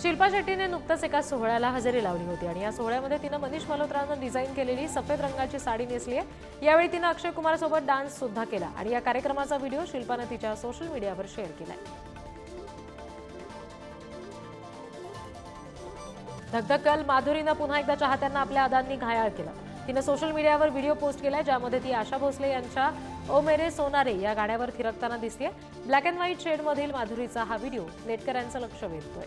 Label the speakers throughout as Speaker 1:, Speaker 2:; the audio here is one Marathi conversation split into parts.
Speaker 1: शिल्पा शेट्टीने नुकतंच एका सोहळ्याला हजेरी लावली होती आणि या सोहळ्यामध्ये तिनं मनीष मल्होत्रानं डिझाईन केलेली सफेद रंगाची साडी नेसली आहे। यावेळी तिनं अक्षय कुमार सोबत डान्स सुद्धा केला आणि या कार्यक्रमाचा व्हिडिओ शिल्पानं तिच्या सोशल मीडियावर शेअर केलाय। धगधग माधुरीनं पुन्हा एकदा चाहत्यांना आपल्या अदांनी घायाळ केलं। तिनं सोशल मीडियावर व्हिडिओ पोस्ट केलाय ज्यामध्ये ती आशा भोसले यांच्या ओ मेरे सोनारे या गाण्यावर थिरकताना दिसतेय। ब्लॅक अँड व्हाईट शेडमधील माधुरीचा हा व्हिडिओ नेटकऱ्यांचं लक्ष वेधतोय।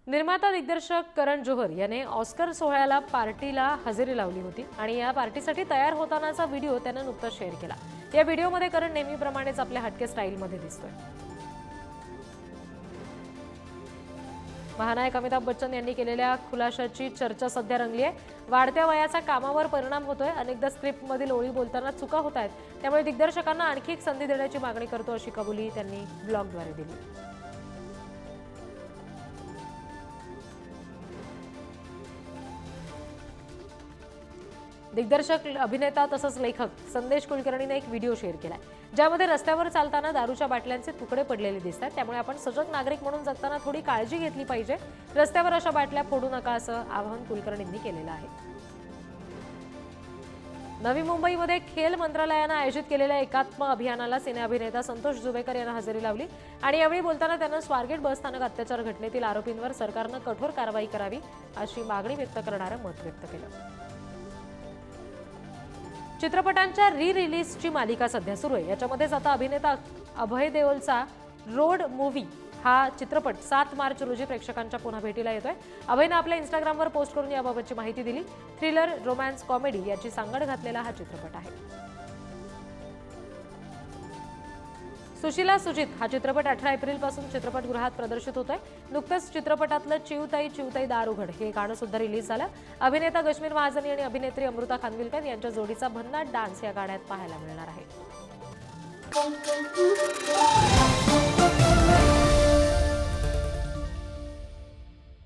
Speaker 1: निर्माता दिग्दर्शक करण जोहर याने ऑस्कर सोहळ्याला पार्टीला हजेरी लावली होती आणि या पार्टीसाठी तयार होतानाचा व्हिडिओ त्याने नुकताच शेअर केला। या व्हिडिओमध्ये करण नेहमीप्रमाणेच आपल्या हटके स्टाईलमध्ये दिसतोय। महानायक अमिताभ बच्चन यांनी केलेल्या खुलाशाची चर्चा सध्या रंगली आहे। वाढत्या वयाचा कामावर परिणाम होतोय, अनेकदा स्क्रिप्टमधील ओळी बोलताना चुका होत आहेत, त्यामुळे दिग्दर्शकांना आणखी एक संधी देण्याची मागणी करतो अशी कबुली त्यांनी ब्लॉगद्वारे दिली। दिग्दर्शक, अभिनेता तसंच लेखक संदेश कुलकर्णीने एक व्हिडिओ शेअर केलाय ज्यामध्ये रस्त्यावर चालताना दारूच्या बाटल्यांचे तुकडे पडलेले दिसतात, त्यामुळे आपण सजग नागरिक म्हणून जगताना थोडी काळजी घेतली पाहिजे। रस्त्यावर अशा बाटल्या फोडू नका असं आवाहन कुलकर्णींनी केलेलं आहे। नवी मुंबईमध्ये खेल मंत्रालयानं आयोजित केलेल्या एकात्म अभियानाला सिने अभिनेता संतोष जुबेकर यांना हजेरी लावली आणि यावेळी बोलताना त्यांना स्वारगेट बसस्थानक अत्याचार घटनेतील आरोपींवर सरकारनं कठोर कारवाई करावी अशी मागणी व्यक्त करणारं मत व्यक्त केलं। चित्रपटांच्या रिलीजची मालिका सध्या सुरू आहे। याच्यामध्येच आता अभिनेता अभय देओलचा रोड मूव्ही हा चित्रपट 7 मार्च रोजी प्रेक्षकांच्या पुन्हा भेटीला येतोय। अभयने आपल्या इंस्टाग्रामवर पोस्ट करून याबाबतची माहिती दिली। थ्रिलर, रोमॅन्स, कॉमेडी याची सांगड घातलेला हा चित्रपट आहे। सुशीला सुजित हा चित्रपट 18 एप्रिल पासून चित्रपटगृहात प्रदर्शित होतोय। नुकतंच चित्रपटातलं चिवताई चिवताई दार उघड हे गाणं सुद्धा रिलीज झालं। अभिनेता कश्मीर महाजनी आणि अभिनेत्री अमृता खानविलकर यांच्या जोडीचा भन्नाट डान्स या गाण्यात पाहायला मिळणार आहे।